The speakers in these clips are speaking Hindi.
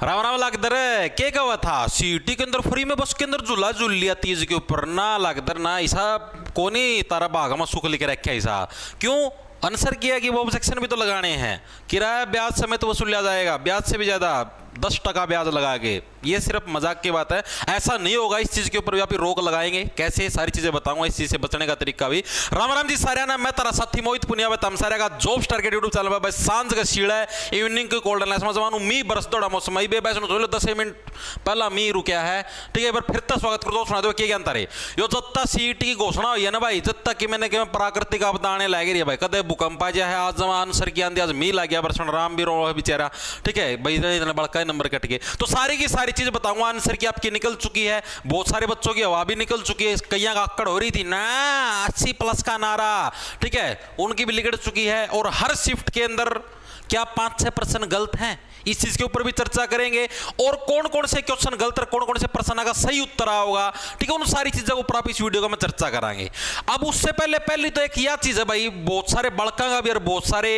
राम राम लागदर क्या कहा था सीटी के अंदर फ्री में बस के अंदर झूला झूल लिया तीज के ऊपर ना लागदर ना ऐसा कोनी तारा भागा में सुख लेके रखा ऐसा क्यों आंसर किया कि वो ऑब्जेक्शन भी तो लगाने हैं किराया ब्याज समेत वसूल लिया जाएगा ब्याज से भी ज्यादा 10% ब्याज लगा के ये सिर्फ मजाक की बात है ऐसा नहीं होगा इस चीज के ऊपर भी आप रोक लगाएंगे कैसे सारी चीजें बताऊंगा इस चीज से बचने का तरीका भी राम राम जी सारे ना मैं तारा साथी मोहित पुनिया बताम सारे का जॉब स्टार के यूट्यूब चैनल पर सांझ का सीड़ा है इवनिंग के कोल्ड लाइस में मी बरस दौड़ा मौसम आई बेबैस नो 10 मिनट पहला मी रुकया है ठीक है एक बार फिर तक स्वागत कर दो सुना दो क्या जानता रे यो जत्ता सीटी की घोषणा हुई है ना भाई जत्ता कि मैंने कि प्राकृतिक आपदा आने लग रही है भाई कदे भूकंप आ जाए आज जमा आंसर की आंधी आज मी लग गया बरसन राम भी रो बेचारा ठीक है भाई इतना बड़का नंबर कट गए तो सारी की सारी चीज बताऊंगा आंसर की आपकी निकल चुकी है बहुत सारे बच्चों की हवा भी निकल चुकी है कईया का आकड़ हो रही थी ना 80+ का नारा ठीक है उनकी भी निकल चुकी है और हर शिफ्ट के अंदर क्या 5-6% गलत हैं इस चीज के ऊपर भी चर्चा करेंगे और कौन कौन से क्वेश्चन गलत और कौन कौन से प्रश्न का सही उत्तर होगा ठीक है उन सारी चीजों के ऊपर आप इस वीडियो का मैं चर्चा करांगे। अब उससे पहले तो एक यह चीज है भाई बहुत सारे बड़का का भी और बहुत सारे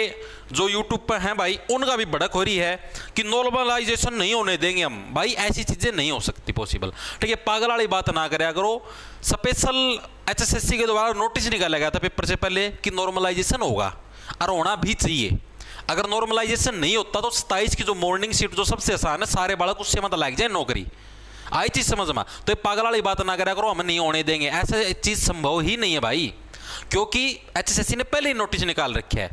जो यूट्यूब पे हैं भाई उनका भी भड़क हो रही है कि नॉर्मलाइजेशन नहीं होने देंगे हम भाई ऐसी चीजें नहीं हो सकती पॉसिबल ठीक है पागल वाली बात ना करे करो स्पेशल HSSC के द्वारा नोटिस निकाला गया था पेपर से पहले कि नॉर्मलाइजेशन होगा और होना भी चाहिए अगर नॉर्मलाइजेशन नहीं होता तो 27 की जो मॉर्निंग शिफ्ट जो सबसे आसान है सारे बालक उससे मतलब लग जाए नौकरी आई चीज समझ में तो पागल वाली बात ना करा करो हम नहीं होने देंगे ऐसा चीज संभव ही नहीं है भाई क्योंकि HSSC ने पहले ही नोटिस निकाल रखे है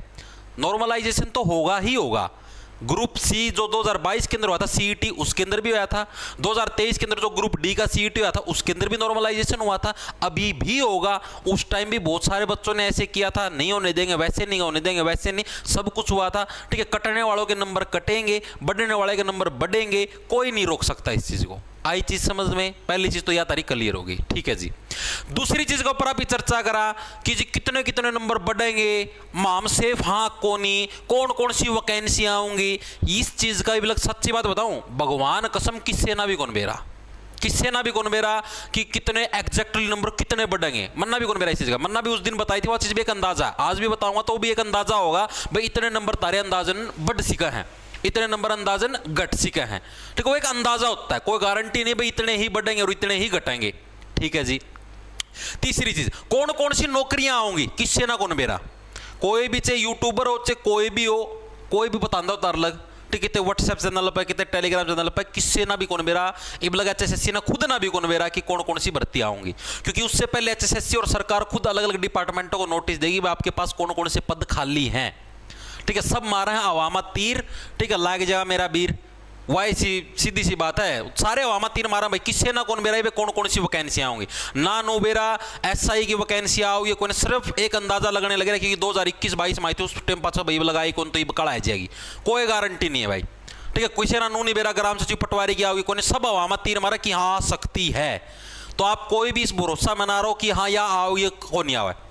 नॉर्मलाइजेशन तो होगा ही होगा। ग्रुप सी जो 2022 के अंदर हुआ था सीईटी उसके अंदर भी हुआ था 2023 के अंदर जो ग्रुप डी का सीईटी हुआ था उसके अंदर भी नॉर्मलाइजेशन हुआ था अभी भी होगा उस टाइम भी बहुत सारे बच्चों ने ऐसे किया था नहीं होने देंगे वैसे नहीं होने देंगे वैसे नहीं सब कुछ हुआ था ठीक है कटने वालों के नंबर कटेंगे बढ़ने वाले के नंबर बढ़ेंगे कोई नहीं रोक सकता इस चीज को आई चीज समझ में पहली चीज तो यह तारीख क्लियर होगी ठीक है जी। दूसरी चीज के ऊपर अभी चर्चा करा कि जी कितने कितने नंबर बढ़ेंगे माम सेफ हाँ कोनी कौन कौन सी वैकेंसी आऊंगी इस चीज का भी सच्ची बात बताऊं भगवान कसम किससे ना भी कौन बेरा किससे ना भी कौन बेरा कि कितने एग्जैक्टली नंबर कितने बढ़ेंगे मन्ना भी कौन बेरा इस चीज का मन्ना भी उस दिन बताई थी वो चीज भी एक अंदाजा आज भी बताऊंगा तो भी एक अंदाजा होगा भाई इतने नंबर तारे अंदाजन बढ़ सिका है इतने नंबर अंदाजन घट सिके हैं ठीक है वो एक अंदाजा होता है कोई गारंटी नहीं भाई इतने ही बढ़ेंगे और इतने ही घटेंगे ठीक है जी। तीसरी चीज कौन कौन सी नौकरियां आऊंगी किससे ना कौन बेरा कोई भी चाहे यूट्यूबर हो चाहे कोई भी बताता होता अलग ठीक कितने व्हाट्सएप चैनल पर कितने टेलीग्राम चैनल पर किससे ना भी कौन बेरा इब लगा HSSC ने खुद ना भी कौन बेरा कि कौन कौन सी भर्ती आऊंगी क्योंकि उससे पहले HSSC और सरकार खुद अलग अलग डिपार्टमेंटों को नोटिस देगी भाई आपके पास कौन कौन से पद खाली हैं ठीक है सब मारे हैं अवामा तीर ठीक है लाग जाएगा मेरा वीर वाई सीधी सी बात है सारे अवामा तीर मारा भाई किससे ना कौन बेरा कौन कौन सी वैकेंसियां होंगी ना नो बेरा SI की वैकेंसी आओगी कौन सिर्फ एक अंदाजा लगने लगे क्योंकि 2021-22 में आई थी उस टाइम पाछा भाई लगाई कौन तो ये कड़ा आ जाएगी कोई गारंटी नहीं है भाई ठीक है किसी ना नू नहीं बेरा ग्राम सचिव पटवारी की आओगी कौन सब अवामा तीर मारा कि हाँ सकती है तो आप कोई भी इस भरोसा में ना रहो कि हाँ या आओ ये कौन नहीं आवे।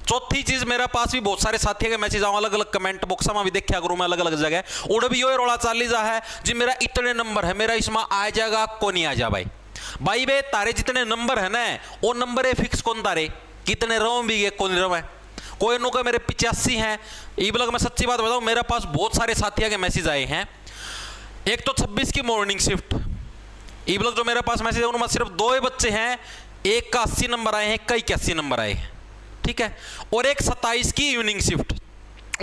चौथी चीज मेरे पास भी बहुत सारे साथी के मैसेज आऊँ अलग अलग कमेंट बॉक्स में भी देखा करूँ मैं अलग अलग जगह उड़ भी यो रोड़ा चाली जा है जी मेरा इतने नंबर है मेरा इसमें आ जाएगा को नहीं आ जा भाई बे तारे जितने नंबर है ना वो नंबर है फिक्स कौन तारे कितने रो भी है कौन रो है कोई नु का मेरे 85 हैं ये लग मैं सच्ची बात बताऊँ मेरे पास बहुत सारे साथियों के मैसेज आए हैं एक तो 26 की मॉर्निंग शिफ्ट ये लग जो मेरे पास मैसेज है उनमें सिर्फ 2 बच्चे हैं एक का 80 नंबर आए हैं कई 81 नंबर आए हैं ठीक है और एक 27 की इवनिंग शिफ्ट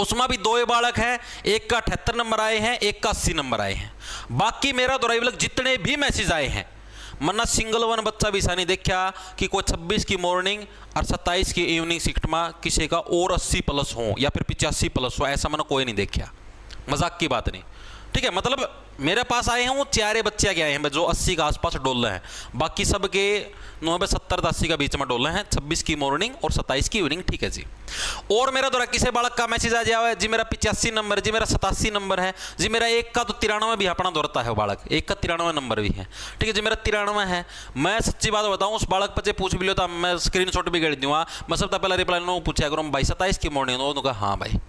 उसमें भी 2 बालक हैं एक का 78 नंबर आए हैं एक का 80 नंबर आए हैं बाकी मेरा दोराई जितने भी मैसेज आए हैं मन्ना सिंगल वन बच्चा भी ऐसा नहीं देखा कि कोई 26 की मॉर्निंग और 27 की इवनिंग शिफ्ट में किसी का और 80+ हो या फिर 85+ हो ऐसा मैंने कोई नहीं देखा मजाक की बात नहीं ठीक है मतलब मेरे पास आए हैं वो 4 बच्चे के आए हैं जो 80 के आसपास डोले हैं बाकी सब के 90-70-80 का बीच में डोले हैं 26 की मॉर्निंग और 27 की इवनिंग ठीक है जी। और मेरा द्वारा किसी बालक का मैसेज आ जाए जी मेरा 85 नंबर जी मेरा 87 नंबर है जी मेरा एक का तो 93 भी अपना दौड़ता है बालक एक का 93 नंबर भी है ठीक है जी मेरा 93 है मैं सच्ची बात बताऊँ उस बालक पर पूछ भी लो तो मैं स्क्रीनशॉट भी कर दूँगा मैं सबसे पहले रिप्लाई पूछा करूँ भाई 27 की मॉर्निंग उन्होंने हाँ भाई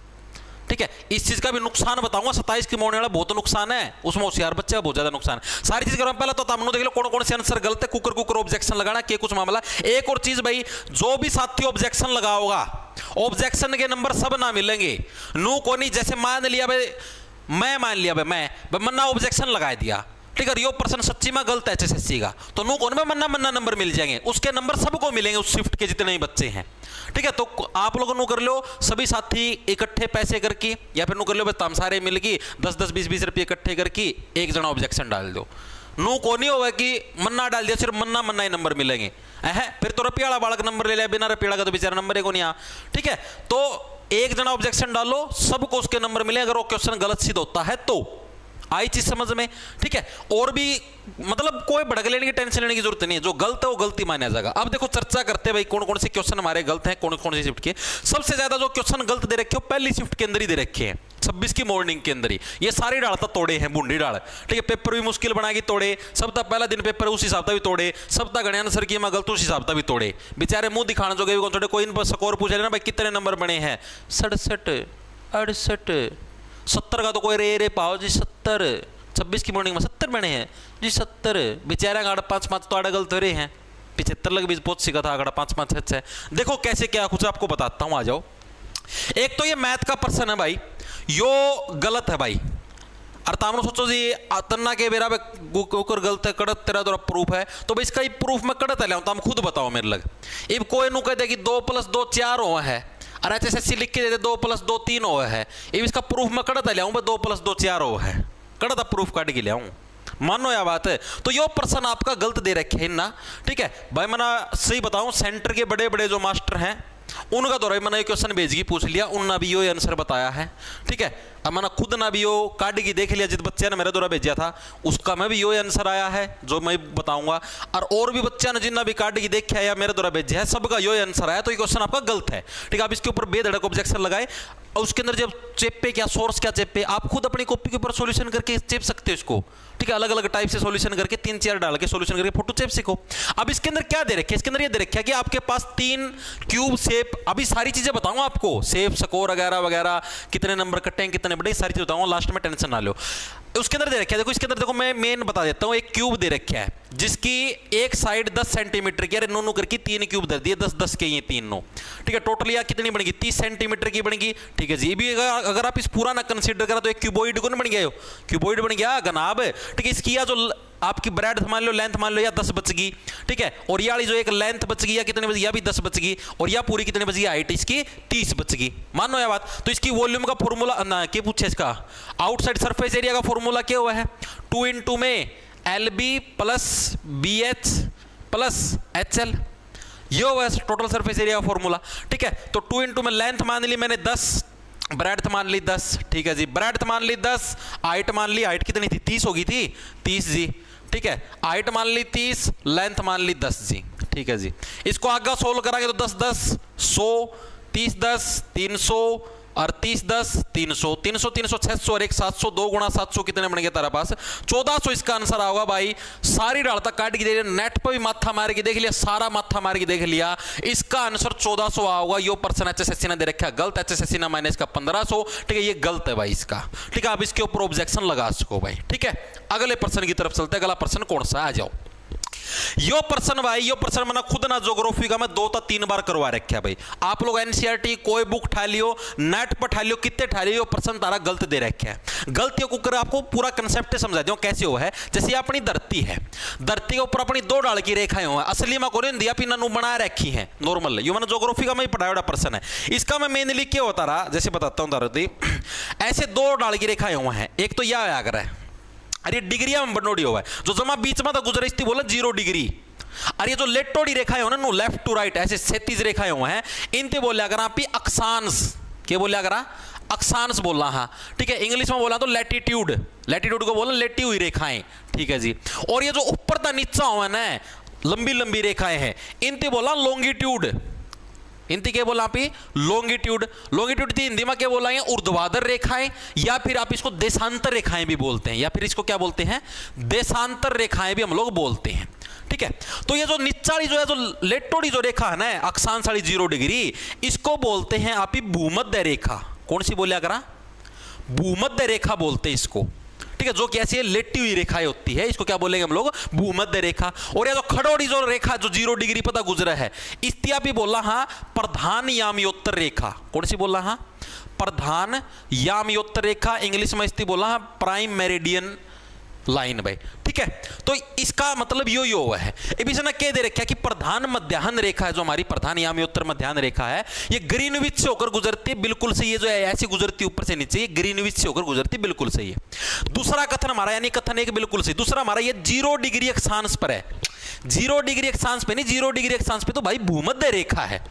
ठीक है इस चीज का भी नुकसान बताऊंगा 27 की मॉर्निंग वाला बहुत नुकसान है उसमें होशियार बच्चे का बहुत ज्यादा नुकसान है सारी चीज करो पहले तो तमनो देख लो कौन कौन से आंसर गलत है कुकर ऑब्जेक्शन लगाना के कुछ मामला एक और चीज भाई जो भी साथी ऑब्जेक्शन लगाओगा ऑब्जेक्शन के नंबर सब ना मिलेंगे नू कोनी जैसे मान लिया भाई मैं मान लिया भाई मैं मन्ना ऑब्जेक्शन लगा दिया ठीक है। यो प्रश्न सच्ची में गलत है एचएसएससी का, तो नु कौन में मन्ना मन्ना नंबर मिल जाएंगे, उसके नंबर सबको मिलेंगे उस शिफ्ट के जितने ही बच्चे हैं। ठीक है, तो आप लोगों नु कर लो सभी साथी इकट्ठे पैसे करके, या फिर नु कर लो बस तम सारे मिलके 10-10 20-20 रुपये इकट्ठे करके एक जना ऑब्जेक्शन डाल दो। नु को नहीं होगा कि मन्ना डाल दिया सिर्फ मन्ना मन्ना ही नंबर मिलेंगे, है फिर तो रुपये वाला बालक नंबर ले लिया, बिना रुपये वाला का तो बेचारा नंबर है को नहीं आ। ठीक है, तो एक जना ऑब्जेक्शन डालो, सबको उसके नंबर मिले, अगर वो क्वेश्चन गलत सिद्ध होता है तो। आई चीज समझ में? ठीक है, और भी मतलब कोई भड़क लेने की टेंशन लेने की जरूरत नहीं है, जो गलत है वो गलती माना जाएगा। अब देखो चर्चा करते हैं भाई कौन कौन से क्वेश्चन हमारे गलत हैं, कौन कौन सी शिफ्ट के। सबसे ज्यादा जो क्वेश्चन गलत दे रखे हो पहली शिफ्ट के अंदर ही दे रखे हैं, 26 की मॉर्निंग के अंदर ही। ये सारी डाल तो तोड़े हैं, बूंदी डाल। ठीक है, पेपर भी मुश्किल बनाएगी तोड़े, सप्ताह पहला दिन पेपर उस हिसाब से भी तोड़े, सप्ताह गणे आंसर की गलत उस हिसाब से भी तोड़े। बेचारे मुंह दिखाने जो गए थोड़े, कोई स्कोर पूछे ना भाई कितने नंबर बने हैं, 67 68 70 का तो कोई रे पाओ जी 70, 26 की मॉर्निंग में 70 बने हैं जी 70। बेचारा आड़ा 5-5 तो आड़ा गलत हो रहे हैं, 75 लग भी पहुंच सीखा था, आड़ा 5-5 6। देखो कैसे क्या कुछ आपको बताता हूं, आ जाओ। एक तो ये मैथ का प्रश्न है भाई, यो गलत है भाई। और तामनो सोचो जी तन्ना के बेरा कुकर गलत है, कड़त तेरा द्वारा प्रूफ है, तो भाई इसका ही प्रूफ मैं कड़त है तुम खुद बताओ मेरे लग। इब कोई नु कहते कि 2 + 2 4 हुआ है, और एचएसएससी लिख के देते 2 + 2 3 हुआ है। इब इसका प्रूफ मैं कड़त ले आऊं, 2 + 2 4 हुआ है, कड़त प्रूफ काट के ले आऊं, मानो या बात है। तो यो प्रश्न आपका गलत दे रखे है ना। ठीक है भाई, मैंने सही बताऊं, सेंटर के बड़े बड़े जो मास्टर हैं उनका दौरा मैंने क्वेश्चन भेज के पूछ लिया, उन्होंने भी यो आंसर बताया है। ठीक है, अब मैंने खुद ना भी यो काट की देख लिया, जिस बच्चे ने मेरे द्वारा भेजा था उसका मैं भी यो आंसर आया है जो मैं बताऊंगा, और भी बच्चे ने जिन्ना भी काट की देखा है या मेरे द्वारा भेजा है सबका यो आंसर आया, तो ये क्वेश्चन आपका गलत है। ठीक है, अब इसके ऊपर बेधड़क ऑब्जेक्शन लगाए, और उसके अंदर जब चेपे क्या सोर्स क्या चेपे, आप खुद अपनी कॉपी के ऊपर सॉल्यूशन करके चेप सकते हो इसको। ठीक है, अलग अलग टाइप से सॉल्यूशन करके 3-4 डाल के सॉल्यूशन करके फोटो चेप सीखो। अब इसके अंदर क्या दे रखे, इसके अंदर ये दे रखा है कि आपके पास 3 क्यूब शेप, अभी सारी चीजें बताऊंगा आपको, शेप स्कोर वगैरह वगैरह, कितने नंबर कटे हैं कितने बड़े, सारी चीज बताऊंगा, लास्ट में टेंशन ना लो। उसके अंदर दे रखा है, देखो इसके अंदर देखो मैं मेन बता देता हूं, एक क्यूब दे रखा है जिसकी एक साइड 10 सेंटीमीटर की, अरे नो करके 3 क्यूब दे दिए, 10-10 के ये 3 नो। ठीक है, टोटल या कितनी बनेगी, 30 सेंटीमीटर की बनेगी। ठीक है जी, ये भी अगर आप इस पूरा ना कंसीडर करा तो एक क्यूबॉइड को नहीं बन गया, क्यूबॉइड बन गया गनाब। ठीक है, इसकी या जो आपकी ब्रेड मान लो, लेंथ मान लो या 10 बच गई। ठीक है, और ये वाली जो एक लेंथ बच गई या कितने बच गई, या भी 10 बच गई, और या पूरी कितने बच गई, हाइट इसकी 30 बच गई, मानो यह बात। तो इसकी वॉल्यूम का फॉर्मूला ना क्या पूछे, इसका आउटसाइड सरफेस एरिया का फॉर्मूला क्या हुआ है, 2 में LB + BH + HL, ये हुआ है टोटल सरफेस एरिया का फॉर्मूला। ठीक है, तो 2 में लेंथ मान ली मैंने 10, ब्रेड्थ मान ली 10। ठीक है जी, ब्रेड्थ मान ली 10, हाइट मान ली, हाइट कितनी थी 30 होगी थी, 30 जी। ठीक है, हाइट मान ली 30, लेंथ मान ली 10 जी। ठीक है जी, इसको आगे सोल्व कराएंगे तो 10-10 100, 30-10 300, और 30-10 300, 300 300 600, और एक 700, 2 × 700 कितने बन गए तेरा पास, 1400 इसका आंसर आएगा भाई। सारी डाल तक काट के दे लिया, नेट पर भी माथा मार के देख लिया, सारा माथा मार के देख लिया, इसका आंसर 1400 आएगा। यो पर्सन एचएसएससी ने दे रखा है गलत, एचएसएससी ने माइनस का 1500। ठीक है, ये गलत है भाई इसका। ठीक है, अब इसके ऊपर ऑब्जेक्शन लगा सको भाई। ठीक है, अगले पर्सन की तरफ चलते हैं, अगला पर्सन कौन सा, आ जाओ। यो पर्सन भाई, यो पर्सन मैंने खुद ना ज्योग्राफी का मैं 2-3 बार करवा रखा है भाई। आप लोग एनसीईआरटी कोई बुक ठा लियो, नेट पर ठा लियो, कितने ठा लियो, यो पर्सन तारा गलत दे रखा है। गलतियों को कर आपको पूरा कंसेप्ट समझा दूं कैसे हुआ है। जैसे अपनी धरती है, धरती के ऊपर अपनी 2 डाल की रेखाएं हुआ, असली में कोने दिया पिना नु बना रखी है नॉर्मल, यो मैंने ज्योग्राफी का मैं पढ़ाया हुआ पर्सन है। इसका मैं मेनली क्या होता रहा, जैसे बताता हूं धरती ऐसे 2 डाल की रेखाएं हुआ है, एक तो यह आया कर है, अरे डिग्रिया में बनोड़ी हुआ है, जो जमा बीच में तो गुजरे थी बोला 0 डिग्री। और ये जो लेटोड़ी रेखाएं हो ना, लेफ्ट टू राइट ऐसे 37 रेखाएं हुए हैं, इनते बोलिया करा आप अक्षांश, क्या बोलिया करा, अक्षांश बोलना। हाँ ठीक है, इंग्लिश में बोला तो लैटिट्यूड, लैटिट्यूड को बोला लेटी हुई रेखाएं। ठीक है जी, और ये जो ऊपर था नीचा हुआ ना लंबी लंबी रेखाएं हैं, इनते बोला लॉन्गिट्यूड, इनती क्या बोला आप लॉन्गिट्यूड। लॉन्गिट्यूड थी हिंदी में क्या बोला है, ऊर्ध्वाधर रेखाएं, या फिर आप इसको देशांतर रेखाएं भी बोलते हैं, या फिर इसको क्या बोलते हैं, देशांतर रेखाएं भी हम लोग बोलते हैं। ठीक है, तो ये जो निच्चाड़ी जो है, जो लेटोड़ी जो रेखा है ना अक्षांश वाली 0 डिग्री, इसको बोलते हैं आप भूमध्य रेखा। कौन सी बोलिया करा, भूमध्य रेखा बोलते हैं इसको। ठीक है, जो कैसी है लेटी हुई रेखाएं होती है, इसको क्या बोलेंगे हम लोग, भूमध्य रेखा। और ये जो खड़ोड़ी जो रेखा जो 0 डिग्री पता गुजरा है, इसतिया भी बोला हाँ प्रधान यामयोत्तर रेखा। कौन सी बोला हाँ, प्रधान यामयोत्तर रेखा। इंग्लिश में इसती बोला हाँ प्राइम मेरिडियन लाइन भाई। ठीक है। ठीक है, तो इसका मतलब यो है। अब इसने कह दे रखा है कि प्रधान मध्याह्न रेखा है, जो हमारी प्रधान यामियोत्तर मध्याह्न रेखा है, ये ग्रीनविच से होकर गुजरती है, बिल्कुल सही है। जो है ऐसी गुजरती ऊपर से नीचे, ये ग्रीनविच से होकर गुजरती, बिल्कुल सही है। दूसरा कथन हमारा, यानी कथन एक बिल्कुल सही। दूसरा हमारा ये 0 डिग्री अक्षांश पर है। 0 डिग्री अक्षांश पे नहीं, 0 डिग्री अक्षांश पे तो भाई भूमध्य रेखा है।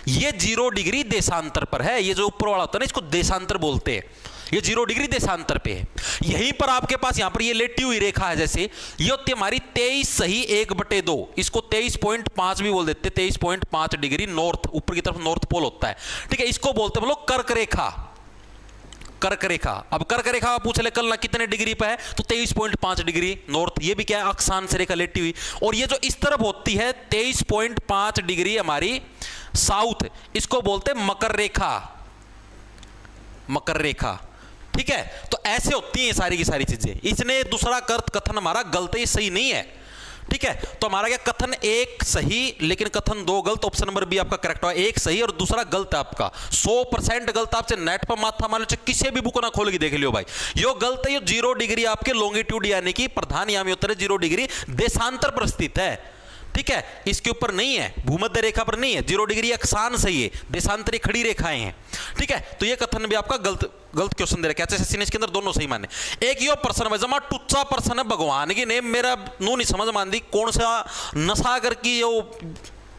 ये 0 डिग्री देशांतर पर है। ये जो ऊपर वाला होता है ना, इसको देशांतर बोलते हैं। ये 0 डिग्री देशांतर पे है। यहीं पर आपके पास यहां पर ये लेटी हुई रेखा है, जैसे ये होती है हमारी 23 सही 1/2, इसको 23.5 भी बोल देते हैं। 23.5 डिग्री नॉर्थ, ऊपर की तरफ नॉर्थ पोल होता है, ठीक है। इसको बोलते हैं बोलो कर्क रेखा। कर्क रेखा। अब कर्क रेखा पूछ ले कल ना कितने डिग्री पे है, तो 23.5 डिग्री नॉर्थ। ये भी क्या है, अक्षांश रेखा लेटी हुई। और ये जो इस तरफ होती है 23.5 डिग्री हमारी साउथ, इसको बोलते हैं मकर रेखा। मकर रेखा, ठीक है। तो ऐसे होती हैं सारी की सारी चीजें। इसने दूसरा कथन हमारा गलत है, सही नहीं है, ठीक है। तो हमारा क्या, कथन एक सही लेकिन कथन 2 गलत। ऑप्शन नंबर बी आपका करेक्ट हुआ। एक सही और दूसरा गलत है आपका। 100% गलत। आपसे नेट पर माथा मान लो, किसी भी बुक ना खोल के देख लियो भाई, यो गलत है। ये 0 डिग्री आपके लॉन्गिट्यूड यानी कि प्रधान यामियोत्तर 0 डिग्री देशांतर पर स्थित है, ठीक है। इसके ऊपर नहीं है, भूमध्य रेखा पर नहीं है। 0 डिग्री अक्षांश सही है, देशांतरी खड़ी रेखाएं हैं, ठीक है। तो ये कथन भी आपका गलत क्वेश्चन दे रखा है। एचएसएससी ने इसके अंदर दोनों सही माने। एक यो प्रश्न है जमा टुच्चा प्रश्न है, भगवान की ने मेरा नू नहीं समझ मान दी, कौन सा नशा करके यो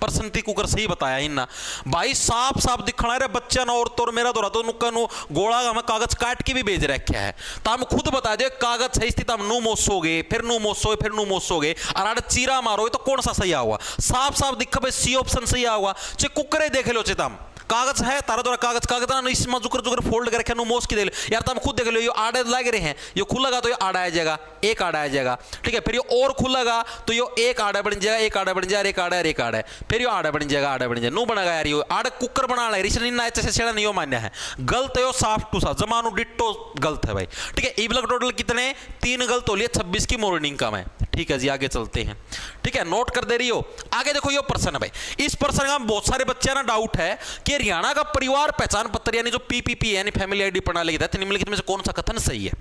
प्रश्न थी कुकर सही बताया ही ना भाई। साफ साफ दिखना है बच्चा ना, और तो मेरा तो रहा नुक्का नु गोला हमें कागज काट के भी भेज रखा है। तो हम खुद बता दे कागज सही स्थित, हम नू मोसोगे, फिर नू मोसोगे, फिर नू मोसोगे, और आड़े चीरा मारोगे तो कौन सा सही आऊगा। साफ साफ दिखा भाई सी ऑप्शन सही आऊगा। चाहे कुकरे देख लो, चेतम कागज है तारा द्वारा कागज कागज ना इसमें जुकर जुकर फोल्ड करके नु मोस की दे लो यार। तुम खुद देख लो, ये आड़े लग रहे हैं, ये खुलेगा तो ये आड़ा आ जाएगा, एक आड़ा आ जाएगा, ठीक है। फिर ये और खुलेगा तो ये एक आड़ा बन जाएगा, एक आड़ा बन जाएगा, एक आड़ा एक आड़ा, फिर ये आड़ा बन जाएगा, आड़ा बन जाएगा, नू बनेगा यार। ये आड़े कुकर बना ले रिश्ते ना ऐसे छेड़ा नहीं हो मान्य है, गलत है। साफ टू साफ जमानु डिट्टो गलत है भाई, ठीक है। इबलक टोटल कितने 3 गलत हो लिए, 26 की मॉर्निंग का मैं, ठीक है जी। आगे चलते हैं, ठीक है, नोट कर दे रही हो। आगे देखो ये प्रश्न है भाई, इस प्रश्न का बहुत सारे बच्चे ना डाउट है कि हरियाणा का परिवार पहचान पत्र यानी जो पीपीपी यानी फैमिली आईडी प्रणाली के तहत निम्नलिखित में से कौन सा कथन सही है।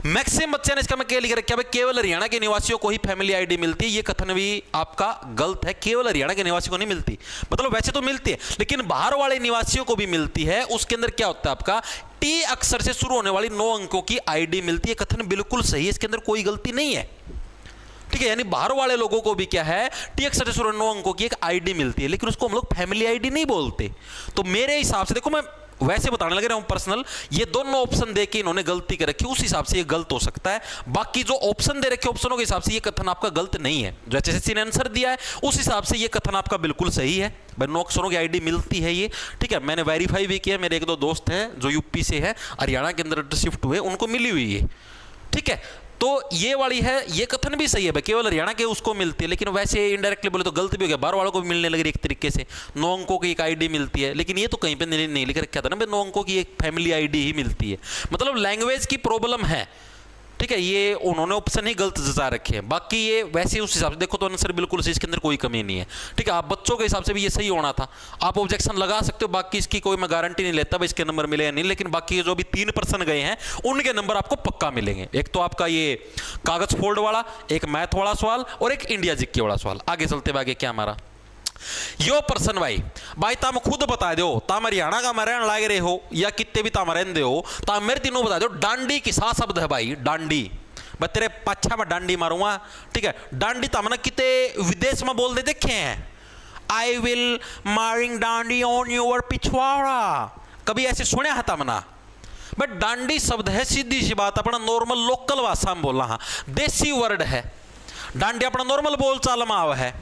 मैक्सिमम बच्चे ने इसका मैं क्या लिख रखा है, केवल हरियाणा के निवासियों को ही फैमिली आईडी मिलती है। ये कथन भी आपका गलत है। केवल हरियाणा के निवासियों को नहीं मिलती, मतलब वैसे तो मिलती है लेकिन बाहर वाले निवासियों को भी मिलती है। उसके अंदर क्या होता है आपका, टी अक्षर से शुरू होने वाली 9 अंकों की आईडी मिलती है। कथन बिल्कुल सही है, इसके अंदर कोई गलती नहीं है, ठीक है। यानी बाहर वाले लोगों को भी क्या है, टी अक्षर से शुरू 9 अंकों की एक आईडी मिलती है, लेकिन उसको हम लोग फैमिली आईडी नहीं बोलते। तो मेरे हिसाब से देखो, मैं वैसे बताने लग रहा हूं पर्सनल, ये दोनों ऑप्शन देके इन्होंने गलती कर रखी, उस हिसाब से ये गलत हो सकता है। बाकी जो ऑप्शन दे रखे ऑप्शनों के हिसाब से ये कथन आपका गलत नहीं है। जो एचएसएससी ने आंसर दिया है उस हिसाब से ये कथन आपका बिल्कुल सही है। भाई 9 अक्षरों की आईडी मिलती है ये, ठीक है। मैंने वेरीफाई भी किया, मेरे 1-2 दोस्त हैं जो यूपी से है, हरियाणा के अंदर शिफ्ट हुए, उनको मिली हुई है, ठीक है। तो ये वाली है, ये कथन भी सही है भाई, केवल हरियाणा के उसको मिलती है, लेकिन वैसे इनडायरेक्टली बोले तो गलत भी हो गया। बाहर वालों को भी मिलने लगी एक तरीके से, 9 अंकों की एक आईडी मिलती है, लेकिन ये तो कहीं पे नहीं लिख रखा था ना भाई 9 अंकों की एक फैमिली आईडी ही मिलती है। मतलब लैंग्वेज की प्रॉब्लम है, ठीक है। ये उन्होंने ऑप्शन ही गलत जता रखे हैं। बाकी ये वैसे उस हिसाब से देखो तो आंसर बिल्कुल सही, इसके अंदर कोई कमी नहीं है, ठीक है। आप बच्चों के हिसाब से भी ये सही होना था, आप ऑब्जेक्शन लगा सकते हो। बाकी इसकी कोई मैं गारंटी नहीं लेता भाई इसके नंबर मिले या नहीं, लेकिन बाकी जो भी 3 पर्सन गए हैं उनके नंबर आपको पक्का मिलेंगे। एक तो आपका ये कागज फोल्ड वाला, एक मैथ वाला सवाल और एक इंडिया जीके वाला सवाल। आगे चलते हुए आगे क्या हमारा यो पर्सन भाई ताम खुद बता दो, ताम हरियाणा का मरण लाग रहे हो या कितने भी ताम रहते हो, ताम मेरे तीनों बता दो डांडी किसा शब्द है भाई। डांडी मैं तेरे पाछा में डांडी मारूंगा, ठीक है। डांडी तामना कितने विदेश में बोल दे देखे हैं, आई विल मारिंग डांडी ऑन योर पिछवाड़ा, कभी ऐसे सुने है तामना। बट डांडी शब्द है, सीधी सी बात अपना नॉर्मल लोकल भाषा में बोलना, देसी वर्ड है। डांडी अपना नॉर्मल बोल चाल में आवा है,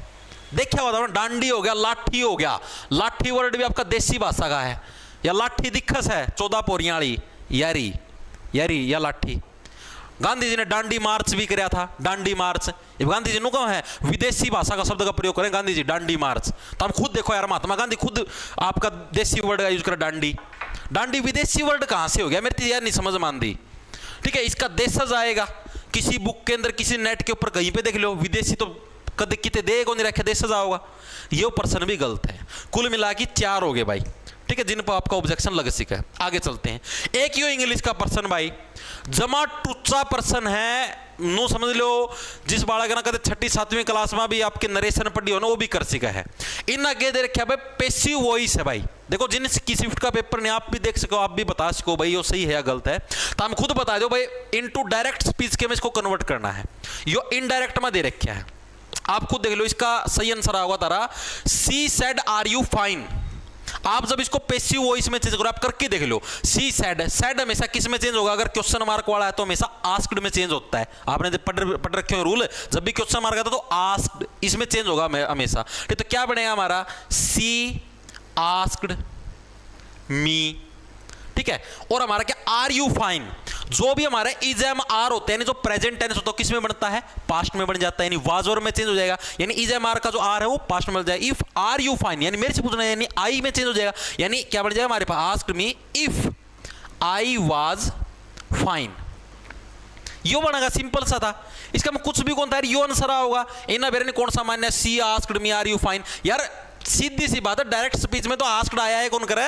देखा हुआ था डांडी हो गया, लाठी हो गया। लाठी वर्ड भी आपका देसी भाषा का है, या लाठी दिक्कस है 14 पोरियाली यारी यारी या लाठी। गांधी जी ने डांडी मार्च भी कराया था, डांडी मार्च। गांधी जी कौन है, विदेशी भाषा का शब्द का प्रयोग करें गांधी जी, डांडी मार्च। तो हम खुद देखो यार, महात्मा गांधी खुद आपका देसी वर्ड का यूज करें डांडी। डांडी विदेशी वर्ड कहां से हो गया, मेरी तो यार नहीं समझ मान दी, ठीक है। इसका देशज आएगा किसी बुक के अंदर, किसी नेट के ऊपर कहीं पे देख लो, विदेशी तो कद कितने देगा नहीं रखे, देशज आओगा। ये प्रश्न भी गलत है। कुल मिला के 4 हो गए भाई, ठीक है, जिन पर आपका ऑब्जेक्शन लग सके। आगे चलते हैं। एक यो इंग्लिश का पर्सन भाई जमा टूचा पर्सन है, नो समझ लो जिस बालक ना कहते 6ठी 7वीं क्लास में भी आपके नरेशन पढ़ी हो ना वो भी कर सका है। इन आगे दे रखा है भाई पैसिव वॉइस है भाई। देखो जिन की शिफ्ट का पेपर ने आप भी देख सको, आप भी बता सको भाई ये सही है या गलत है, तो हम खुद बता दो भाई इनटू डायरेक्ट स्पीच के में इसको कन्वर्ट करना है। यो इनडायरेक्ट में दे रखा है, आप खुद देख लो इसका सही आंसर होगा Tara she said are you fine. आप जब इसको पैसिव वॉइस में चेंज करो, आप करके देख लो, सी सेड, सेड हमेशा किस में चेंज होगा, अगर क्वेश्चन मार्क वाला है तो हमेशा आस्क्ड में चेंज होता है। आपने पढ़ रखे हो रूल, जब भी क्वेश्चन मार्क आता तो आस्क्ड इसमें चेंज होगा हमेशा। ठीक, तो क्या बनेगा हमारा सी आस्क्ड मी। ठीक है, और हमारा क्या आर यू फाइन, जो भी हमारा इज एम आर होते हैं, जो प्रेजेंट टेंस होता है किस में बनता है, पास्ट में बन जाता है, यानी वाज और में चेंज हो जाएगा, यानी इज एम आर का जो आर है वो पास्ट में बन जाएगा। इफ आर यू फाइन यानी मेरे से पूछना है, यानी आई में चेंज हो जाएगा, यानी क्या बन जाएगा हमारे पास asked me if I was fine. यो बनेगा, सिंपल सा था, इसका में कुछ भी कौन था यो आंसर होगा। इना बेरे ने कौन सा मान्य she asked me are you fine. यार सीधी सी बात है, डायरेक्ट स्पीच में तो आस्क्ड आया है, कौन करे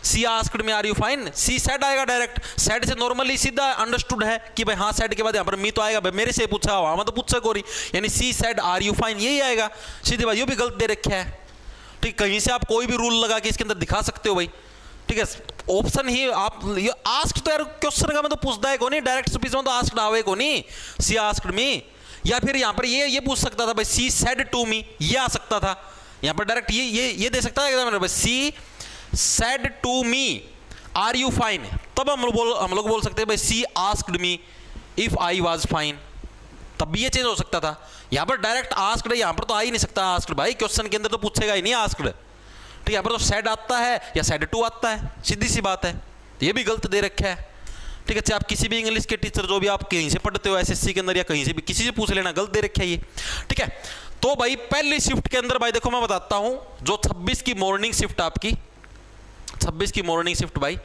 she asked me are you fine, she said आएगा डायरेक्ट, सेड से नॉर्मली सीधा अंडरस्टूड है कि भाई हाँ सेड के बाद यहाँ पर मी तो आएगा, भाई मेरे से पूछा हुआ मैं तो पूछा कोरी, यानी she said are you fine यही आएगा सीधी बात। ये भी गलत दे रखा है। ठीक, कहीं से आप कोई भी रूल लगा के इसके अंदर दिखा सकते हो भाई। ठीक है, ऑप्शन ही आप ये आस्क्ड तो यार क्वेश्चन का मैं तो पूछता है कौन, डायरेक्ट स्पीच में तो आस्क्ड आवे कौन, सी आस्क्ड मी। या फिर यहाँ पर ये पूछ सकता था भाई सी सेड टू मी, ये आ सकता था यहाँ पर डायरेक्ट, ये दे सकता है she said to me are you fine, तब हम लोग बोल सकते हैं भाई she asked me if I was fine, तब भी ये चेंज हो सकता था। यहाँ पर डायरेक्ट आस्क्ड है, यहाँ पर तो आ ही नहीं सकता आस्क्ड भाई, क्वेश्चन के अंदर तो पूछेगा ही नहीं आस्क्ड। ठीक, यहाँ पर तो सेड आता है या सेड टू आता है, सीधी सी बात है। ये भी गलत दे रखा है। ठीक है, चाहे आप किसी भी इंग्लिश के टीचर जो भी आप कहीं से पढ़ते हो एसएससी के अंदर या कहीं से भी किसी से पूछ लेना, गलत दे रखा है ये। ठीक है, तो भाई पहली शिफ्ट के अंदर भाई देखो मैं बताता हूं, जो 26 की मॉर्निंग शिफ्ट आपकी 26 की मॉर्निंग शिफ्ट भाई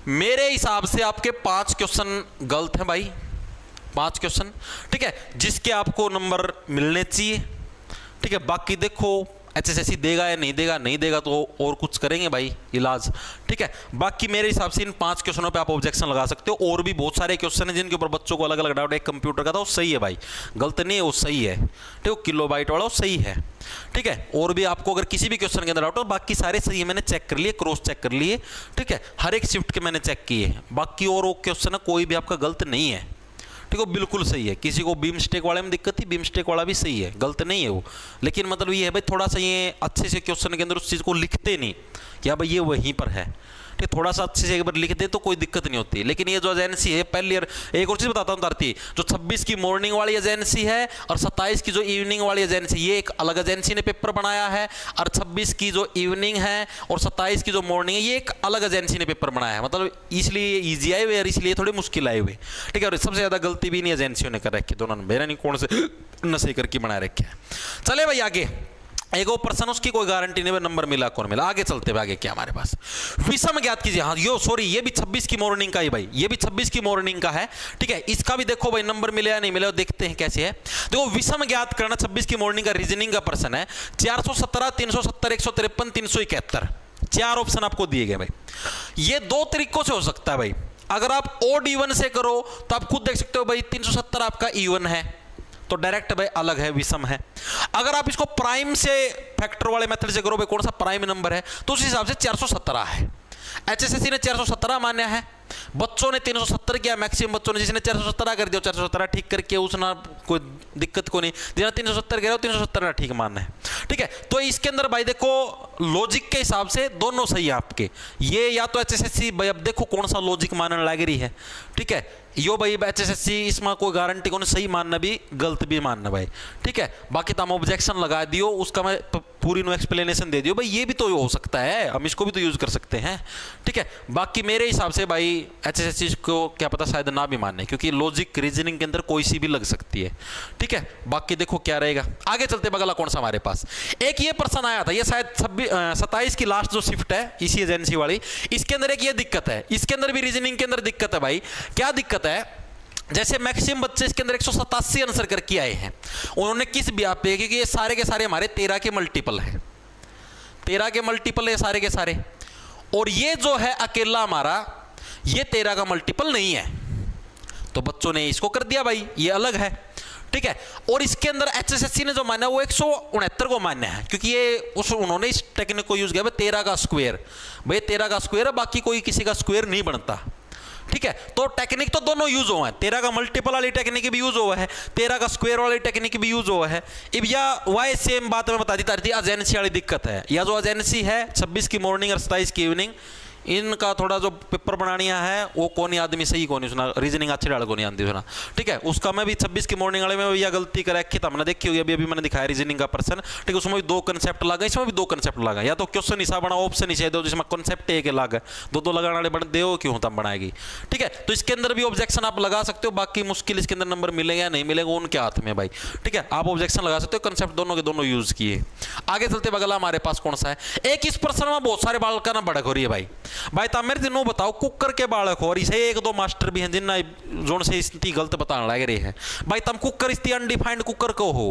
मेरे हिसाब से आपके 5 क्वेश्चन गलत हैं भाई, 5 क्वेश्चन। ठीक है, जिसके आपको नंबर मिलने चाहिए। ठीक है, बाकी देखो एचएसएससी देगा या नहीं देगा, नहीं देगा तो और कुछ करेंगे भाई इलाज। ठीक है, बाकी मेरे हिसाब से इन 5 क्वेश्चनों पे आप ऑब्जेक्शन लगा सकते हो। और भी बहुत सारे क्वेश्चन हैं जिनके ऊपर बच्चों को अलग अलग डाउट है। एक कंप्यूटर का था वो सही है भाई, गलत नहीं है, वो सही है। ठीक है, किलोबाइट वाला वो सही है। ठीक है, और भी आपको अगर किसी भी क्वेश्चन के अंदर डाउट हो, बाकी सारे सही है, मैंने चेक कर लिए, क्रॉस चेक कर लिए। ठीक है, हर एक शिफ्ट के मैंने चेक किए, बाकी और वो क्वेश्चन है कोई भी आपका गलत नहीं है। ठीक है, बिल्कुल सही है। किसी को बीम स्टेक वाले में दिक्कत थी, बीम स्टेक वाला भी सही है, गलत नहीं है वो। लेकिन मतलब ये है भाई थोड़ा सा ये अच्छे से क्वेश्चन के अंदर उस चीज़ को लिखते नहीं क्या भाई ये वहीं पर है। ठीक, थोड़ा सा अच्छे से एक बार लिख दे तो कोई दिक्कत नहीं होती। लेकिन ये जो एजेंसी है पहली ईयर, एक और चीज़ बताता हूँ तारती, जो 26 की मॉर्निंग वाली एजेंसी है और 27 की जो इवनिंग वाली एजेंसी, ये एक अलग एजेंसी ने पेपर बनाया है। और 26 की जो इवनिंग है और 27 की जो मॉर्निंग है ये एक अलग एजेंसी ने पेपर बनाया है। मतलब इसलिए ईजी आए हुए और इसलिए थोड़ी मुश्किल आए हुए। ठीक है, और सबसे ज़्यादा गलती भी नहीं एजेंसियों ने कर रखी, दोनों ने, मेरा नहीं कौन से नशे करके बना रखे है। चले भाई आगे, एक वो पर्सन उसकी कोई गारंटी नहीं, नंबर मिला कौन मिला। आगे चलते हुए आगे क्या हमारे पास विषम ज्ञात कीजिए। हाँ यो सॉरी, ये भी 26 की मॉर्निंग का ही भाई, ये भी 26 की मॉर्निंग का है। ठीक है, इसका भी देखो भाई नंबर मिले या नहीं मिले, देखते हैं कैसे है। देखो विषम ज्ञात करना 26 की मॉर्निंग का रीजनिंग का पर्सन है। 417, 370, 153, 371, 4 ऑप्शन आपको दिए गए भाई। ये 2 तरीकों से हो सकता है भाई। अगर आप ओड इवन से करो तो आप खुद देख सकते हो भाई 370 आपका इवन है तो डायरेक्ट भाई अलग है, विषम है। अगर आप इसको प्राइम से फैक्टर वाले मेथड से करो भाई कौन सा प्राइम नंबर है तो उस हिसाब से 417 है। एचएसएससी ने 417 मान्या है, बच्चों ने 370 किया, मैक्सिमम बच्चों ने, जिसने 417 कर दिया 417 ठीक करके उसना कोई दिक्कत को नहीं, जिन्हें 370 कह रहे हो 370 ठीक मानना है। ठीक है, तो इसके अंदर भाई देखो लॉजिक के हिसाब से दोनों सही है आपके। ये या तो एचएसएससी भाई अब देखो कौन सा लॉजिक मानने लग रही है। ठीक है, यो भाई एचएसएससी इसमें कोई गारंटी को नहीं, सही मानना भी गलत भी मानना भाई। ठीक है, बाकी तो हम ऑब्जेक्शन लगा दियो, उसका मैं पूरी नो एक्सप्लेनेशन दे दियो भाई, ये भी तो हो सकता है, हम इसको भी तो यूज कर सकते हैं। ठीक है, बाकी मेरे हिसाब से भाई एचएसएससी को क्या पता शायद ना भी माने, क्योंकि लॉजिक रीजनिंग के अंदर कोई सी भी लग सकती है। ठीक है, बाकी देखो क्या रहेगा। आगे चलते बगला कौन सा हमारे पास, एक ये पर्सन आया था, ये शायद 27 की लास्ट जो शिफ्ट है इसी एजेंसी वाली, इसके अंदर एक ये दिक्कत है, इसके अंदर भी रीजनिंग के अंदर दिक्कत है भाई। क्या दिक्कत है, जैसे मैक्सिमम बच्चे इसके अंदर 187 आंसर करके आए हैं, उन्होंने किस ब्याह पे, क्योंकि ये सारे के सारे हमारे 13 के मल्टीपल हैं, 13 के मल्टीपल है सारे के सारे, और ये जो है अकेला हमारा, ये 13 का मल्टीपल नहीं है, तो बच्चों ने इसको कर दिया भाई, ये अलग है, ठीक है। और इसके अंदर एचएसएससी ने जो माना वो 169 को मान्य है, क्योंकि ये उन्होंने इस टेक्निक को यूज किया, 13 का स्क्वायर, भाई 13 का स्क्वायर है, बाकी कोई किसी का स्क्वायर नहीं बनता, ठीक है। तो टेक्निक तो दोनों यूज हुआ है, 13 का मल्टीपल वाली टेक्निक भी यूज हुआ है, 13 का स्क्वायर वाली टेक्निक भी यूज हुआ है। अब या वाई सेम बात मैं बता दी थी, एजेंसी वाली दिक्कत है, या जो एजेंसी है 26 की मॉर्निंग और 27 की इवनिंग, इनका थोड़ा जो पेपर बनानिया है वो कौन आदमी सही कौन सुना, रीजनिंग अच्छी डाल को नहीं आती सुना, ठीक है। उसका मैं भी 26 की मॉर्निंग वाले में भैया गलती कर रखी था, मैंने देखी हुई अभी मैंने दिखाया रीजनिंग का पर्सन, ठीक है। उसमें भी 2 कंसेप्ट लगा, इसमें भी 2 कंसेप्ट लगा, या तो क्वेश्चन हिसाब बना ऑप्शन ही दो जिसमें कंसेप्ट एक लगा, 2 लगाने वाले बन दो क्यों तब बनाएगी, ठीक है। तो इसके अंदर भी ऑब्जेक्शन आप लगा सकते हो, बाकी मुश्किल इसके अंदर नंबर मिलेगा या नहीं मिलेगा उनके हाथ में भाई, ठीक है। आप ऑब्जेक्शन लगा सकते हो, कंसेप्ट दोनों के दोनों यूज किए। आगे चलते बगला हमारे पास कौन सा है, एक इस प्रश्न में बहुत सारे बालक ना बढ़क हो रही है भाई तब मेरे नो बताओ कुकर के बालक हो, और इसे 1-2 मास्टर भी हैं जिन्ना जोन से इतनी गलत बताने लग रहे हैं भाई। तुम कुकर इतनी अनडिफाइंड कुकर को हो,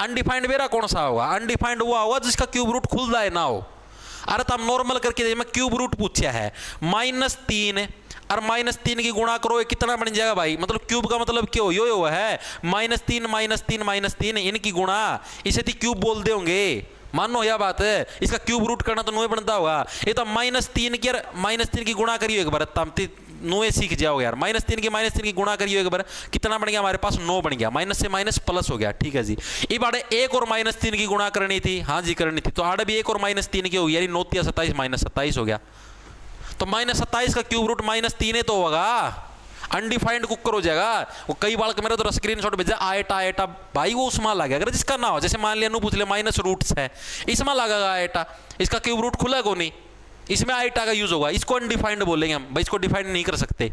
अनडिफाइंड मेरा कौन सा होगा, अनडिफाइंड हुआ होगा जिसका क्यूब रूट खुलता है ना हो। अरे तुम नॉर्मल करके मैं क्यूब रूट पूछा है, -3 और -3 की गुणा करो, ये कितना बन जाएगा भाई, मतलब क्यूब का मतलब क्यों यो है -3 -3 -3 इनकी गुणा, इसे थी क्यूब बोल दे होंगे, मानो यह बात है। इसका क्यूब रूट करना तो 9 बनता होगा, ये तो -3 की गुणा करियो एक बार, तब 9 सीख जाओगे यार। -3 की गुणा करियो एक बार, कितना बन गया हमारे पास, 9 बन गया, माइनस से माइनस प्लस हो गया, ठीक है जी। ये बारे 1 और -3 की गुणा करनी थी, हाँ जी करनी थी, तो आड़े भी 1 और -3 की होगी, यानी 9 × 27 -27 हो गया, तो -27 का क्यूब रूट -3 तो होगा, अनडिफाइंड कुकर हो जाएगा। वो कई बार मेरा तो स्क्रीनशॉट भेजा आएटा भाई, वो उसमें लगा, अगर जिसका ना हो, जैसे मान लिया पूछ ले माइनस रूट्स है, इसमें लगेगा आएटा, इसका क्यूब रूट खुला को नहीं, इसमें आएटा का यूज होगा, इसको अनडिफाइंड बोलेंगे हम भाई, इसको डिफाइंड नहीं कर सकते,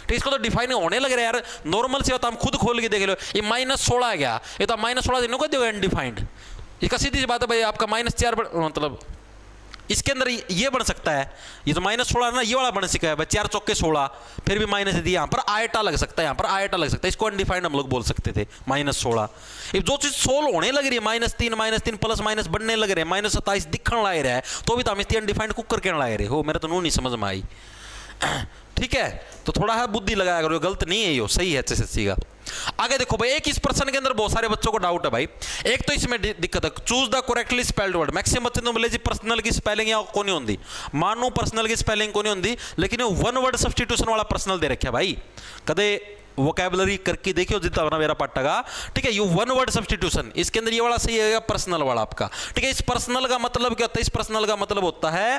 तो इसको तो डिफाइन होने लग रहा है यार, नॉर्मल से होता हम खुद खोल के देख लो, ये -16 आ गया, ये तो -16 दिनों को देगा अनडिफाइंड, इसका सीधी सी बात है भाई, आपका -4 मतलब इसके अंदर ये बन सकता है, ये तो -16 है ना, ये वाला बन सका है 4 चौके 16, फिर भी माइनस दी, यहाँ पर आयटा लग सकता है, यहाँ पर आयटा लग सकता है, इसको अनडिफाइंड हम लोग बोल सकते थे -16। अब जो चीज सोल्व होने लग रही है, -3 प्लस माइनस बनने लग रहे हैं, -27 दिखने लग रहा है, तो भी तो हम इतनी अनडिफाइंड कुकर कहने लग रहे हो, मेरे तो नहीं समझ में आई, ठीक है। तो थोड़ा है बुद्धि लगाया करो, गलत नहीं है, ये सही है एचएसएससी का। आगे देखो भाई, एक इस प्रश्न के अंदर बहुत सारे बच्चों को डाउट है भाई, एक तो इसमें दिक्कत है, choose the correctly spelled word, maximum बच्चे तो बोले जी पर्सनल की स्पेलिंग या को नहीं होती, मानो पर्सनल की स्पेलिंग को नहीं होती, लेकिन वो 1 वर्ड सब्स्टिट्यूशन वाला पर्सनल दे रखा है भाई, कदे वोकैबुलरी करके देखियो जितना बना मेरा पट्टा, ठीक है। यू 1 वर्ड सब्स्टिट्यूशन, इसके अंदर ये वाला सही है पर्सनल वाला आपका, ठीक है। इस पर्सनल का मतलब क्या होता है, इस पर्सनल का मतलब होता है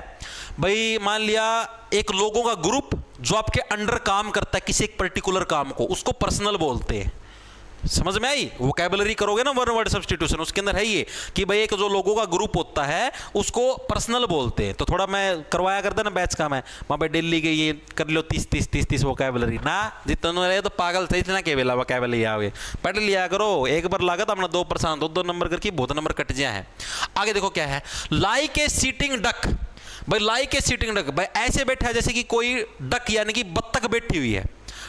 भाई, मान लिया एक लोगों का ग्रुप जो आपके अंडर काम करता है किसी एक पर्टिकुलर काम को, उसको पर्सनल बोलते हैं, समझ में आई। वोकैबुलरी करोगे ना 1 वर्ड सब्स्टिट्यूशन, उसके अंदर है ये कि भाई एक जो लोगों का ग्रुप होता है उसको पर्सनल बोलते हैं। तो थोड़ा मैं करवाया करता ना बैच का, मैं वहाँ पे दिल्ली के ये कर लो 30 वोकैबुलरी ना, जितना रहे तो पागल थे इतना के बेला वोकैबुलरी आओगे, पढ़ लिया करो, एक बार लागत अपना 2% 2 नंबर करके बहुत नंबर कट जाए हैं। आगे देखो क्या है, लाइक ए सीटिंग डक, भाई लाइक ए सीटिंग डक, भाई ऐसे बैठा है जैसे कि कोई डक यानी कि बत्तख बैठी हुई है,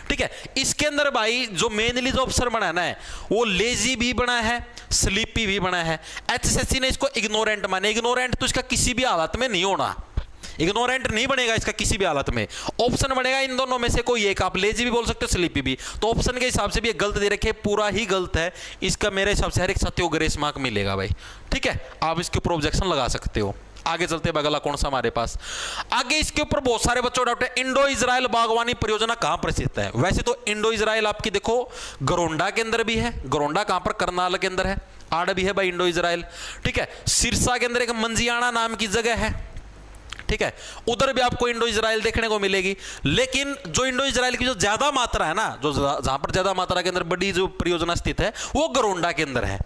ठीक है। इसके अंदर भाई जो मेनली जो ऑप्शन बनाना है वो लेजी भी बना है, स्लीपी भी बना है। एचएसएससी ने इसको इग्नोरेंट माने, इग्नोरेंट तो इसका किसी भी हालत में नहीं होना, इग्नोरेंट नहीं बनेगा इसका किसी भी हालत में, ऑप्शन बनेगा इन दोनों में से कोई एक, आप लेजी भी बोल सकते हो स्लीपी भी, तो ऑप्शन के हिसाब से भी ये गलत दे रखे, पूरा ही गलत है, इसका मेरे हिसाब से हर एक साथी को ग्रेस मार्क मिलेगा भाई, ठीक है। आप इसके ऊपर ऑब्जेक्शन लगा सकते हो। आगे चलते हैं, अगला कौन सा हमारे पास, आगे इसके ऊपर बहुत सारे बच्चों डाउट है, इंडो इजराइल बागवानी परियोजना कहां पर स्थित है। वैसे तो इंडो इजराइल आपकी देखो गरोंडा के अंदर भी है, गरोंडा कहां पर, करनाल के अंदर है, आड़ भी है भाई इंडो इजराइल, ठीक है। सिरसा के अंदर एक मंजियाना नाम की जगह है, ठीक है, उधर भी आपको इंडो इजराइल देखने को मिलेगी। लेकिन जो इंडो इजराइल की जो ज्यादा मात्रा है ना, जो जहां पर ज्यादा मात्रा के अंदर बड़ी जो परियोजना स्थित है वो गरोंडा के अंदर है।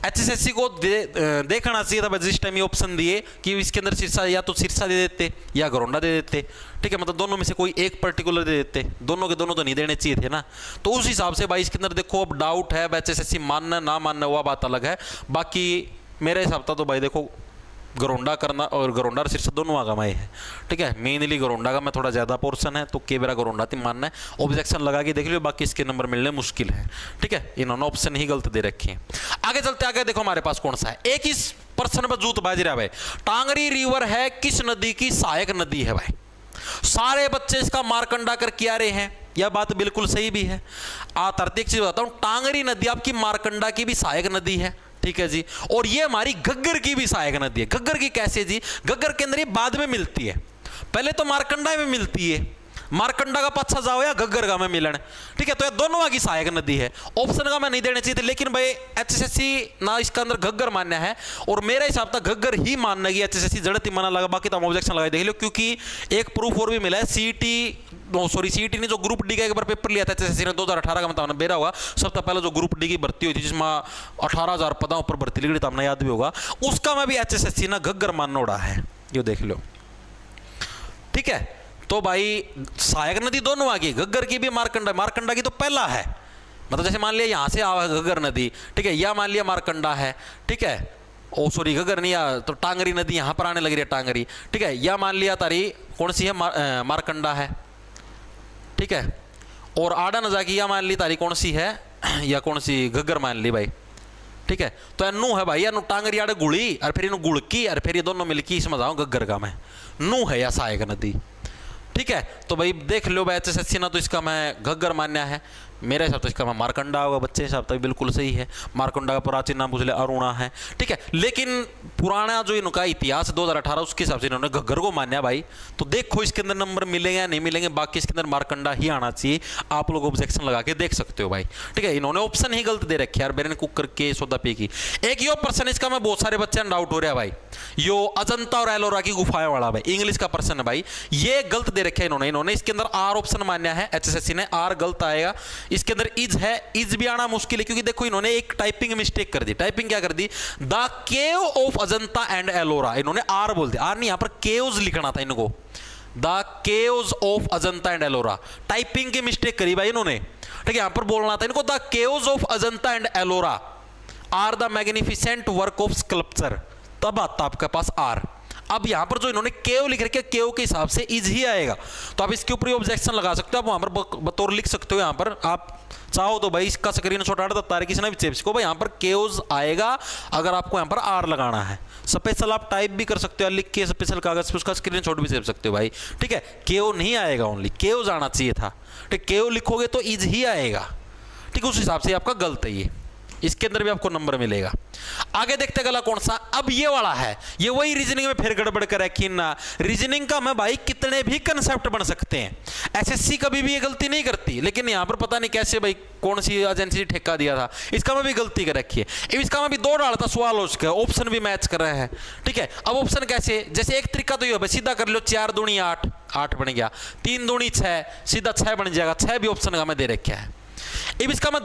एचएसएससी को देखना चाहिए था जिस टाइम ये ऑप्शन दिए कि इसके अंदर सिरसा, या तो सिरसा दे देते या गरोंडा दे देते, ठीक है, मतलब दोनों में से कोई एक पर्टिकुलर दे देते, दोनों के दोनों तो नहीं देने चाहिए थे ना। तो उस हिसाब से भाई इसके अंदर देखो अब डाउट है, एचएसएससी मानना ना मानना हुआ बात अलग है, बाकी मेरे हिसाब से तो भाई देखो गरोंडा करना और गरोंडा और सिरसा दोनों आगमाए है, ठीक है। मेनली गरोंडा का मैं थोड़ा ज़्यादा पोर्शन है तो के बेरा गरोंडा तीन मानना है, ऑब्जेक्शन लगा के देख लियो, बाकी इसके नंबर मिलने मुश्किल है, ठीक है। इन्होंने ऑप्शन ही गलत दे रखे हैं। आगे चलते, आगे देखो हमारे पास कौन सा है, एक इस प्रश्न पर जूत बाज रहा भाई। टांगरी रिवर है किस नदी की सहायक नदी है भाई? सारे बच्चे इसका मार्कंडा करके आ रहे हैं, यह बात बिल्कुल सही भी है। एक चीज बताता हूं, टांगरी नदी आपकी मार्कंडा की भी सहायक नदी है, ठीक है जी। और ये हमारी घग्गर की भी सहायक नदी है। घग्गर की कैसे जी? घग्गर के अंदर ये बाद में मिलती है, पहले तो मार्कंडा में मिलती है, मार्कंडा का पाछा जाओ या घग्गर का में मिलन, ठीक है। तो ये दोनों की सहायक नदी है। ऑप्शन का मैं नहीं देना चाहिए था, लेकिन भाई एचएसएससी ना इसका अंदर घग्गर मान्य है, और मेरे हिसाब तक घग्गर ही मानना की एचएसएससी जड़त ही माना लगा। बाकी तो हम ऑब्जेक्शन लगा देख लो, क्योंकि एक प्रूफ और भी मिला है। सीईटी ने जो ग्रुप डी का एक बार पेपर लिया था एचएसएससी ने 2018 का, मतलब बेरा हुआ सबसे पहले जो ग्रुप डी की भर्ती हुई थी, जिसमें 18,000 पदों पर भर्ती लिखी थी, आपने याद भी होगा, उसका में भी एचएसएससी ना घग्गर मानना उड़ा है, ये देख लो, ठीक है। तो भाई सहायक नदी दोनों आ गई, घग्गर की भी मार्कंडा की तो पहला है, मतलब जैसे मान लिया यहां से आवा घग्गर नदी, ठीक है, या मान लिया मार्कंडा है, ठीक है, ओ सॉरी घग्गर नहीं आ, तो टांगरी नदी यहां पर आने लग रही है, टांगरी, ठीक है, या मान लिया तारी कौन सी है, मार्कंडा है, ठीक है, और आड़ा न जाकी या मान ली तारी कौन सी है, या कौन सी घग्गर मान ली भाई, ठीक है। तो अनु है भाई, अनु टांगरी आड़े गुड़ी और फिर इन्हों गुड़की और फिर ये दोनों मिलकी इसमें जाओ घग्गर का में नू है या सहायक नदी, ठीक है। तो भाई देख लो भाई एचएसएससी ना तो इसका मैं घग्गर मान्या है, मेरे हिसाब से इसका मैं मार्कंडा होगा, बच्चे हिसाब तक बिल्कुल सही है। मार्कंडा का प्राचीन नाम पूछ ले अरुणा है, ठीक है, लेकिन पुराना जो इनका इतिहास 2018 उसके हिसाब से इन्होंने घग्गर को मान्या भाई। तो देखो इसके अंदर नंबर मिलेंगे या नहीं मिलेंगे, बाकी इसके अंदर मार्कंडा ही आना चाहिए, आप लोग ऑब्जेक्शन लगा के देख सकते हो भाई, ठीक है। इन्होंने ऑप्शन ही गलत दे रखे यार, बेरन कुकर के सोदा पे की। एक यो प्रश्न इसका मैं बहुत सारे बच्चे डाउट हो रहा है भाई, यो अजंता और एलोरा की गुफाएं वाला भाई, इंग्लिश का प्रश्न है भाई, ये गलत दे रखे इन्होंने इसके अंदर आर ऑप्शन मान्या है एचएसएससी ने, आर गलत आएगा। इसके अंदर इज है, इज भी आना मुश्किल है, क्योंकि देखो इन्होंने एक टाइपिंग मिस्टेक कर दी। टाइपिंग क्या कर दी? The cave of Ajanta and Ellora, इन्होंने आर बोल दिया, आर नहीं, यहां पर केव्स लिखना था इनको, the caves of Ajanta and Ellora, typing की मिस्टेक करी भाई इन्होंने, ठीक है। यहां पर बोलना था इनको the caves of Ajanta and Ellora are the magnificent work of sculpture, तब आता आपके पास आर। अब यहां पर जो इन्होंने केव लिख रखे, केव के हिसाब से इज ही आएगा, तो आप इसके ऊपर ऑब्जेक्शन लगा सकते हो, आप वहां पर बतौर लिख सकते हो, यहां पर आप चाहो तो भाई इसका स्क्रीनशॉट हटा तारे किसी ने भी चेप्स को भाई, यहां पर केव्स आएगा अगर आपको यहां पर आर लगाना है। स्पेशल आप टाइप भी कर सकते हो, लिख के स्पेशल कागज पे उसका स्क्रीनशॉट भी सेव सकते हो भाई, ठीक है। केव नहीं आएगा, ओनली केव्स आना चाहिए था, ठीक। केव लिखोगे तो इज ही आएगा, ठीक, उस हिसाब से आपका गलत है ये, इसके अंदर भी आपको नंबर मिलेगा। आगे देखते गला कौन सा, अब ये वाला है, ये वही रीजनिंग में फिर गड़बड़ कर रखी ना। रीजनिंग का मैं भाई कितने भी कंसेप्ट बन सकते हैं, एसएससी कभी भी ये गलती नहीं करती, लेकिन यहां पर पता नहीं कैसे भाई कौन सी एजेंसी ठेका दिया था, इसका में भी गलती कर रखी है। इसका में भी दो डाला था सवाल, उसका ऑप्शन भी मैच कर रहे हैं, ठीक है। अब ऑप्शन कैसे, जैसे एक तरीका तो ये है सीधा कर लो, 4 दूनी 8, 8 बन गया, 3 दूनी 6, सीधा 6 बन जाएगा, 6 भी ऑप्शन का मैं दे रखा है। अब इसका मैं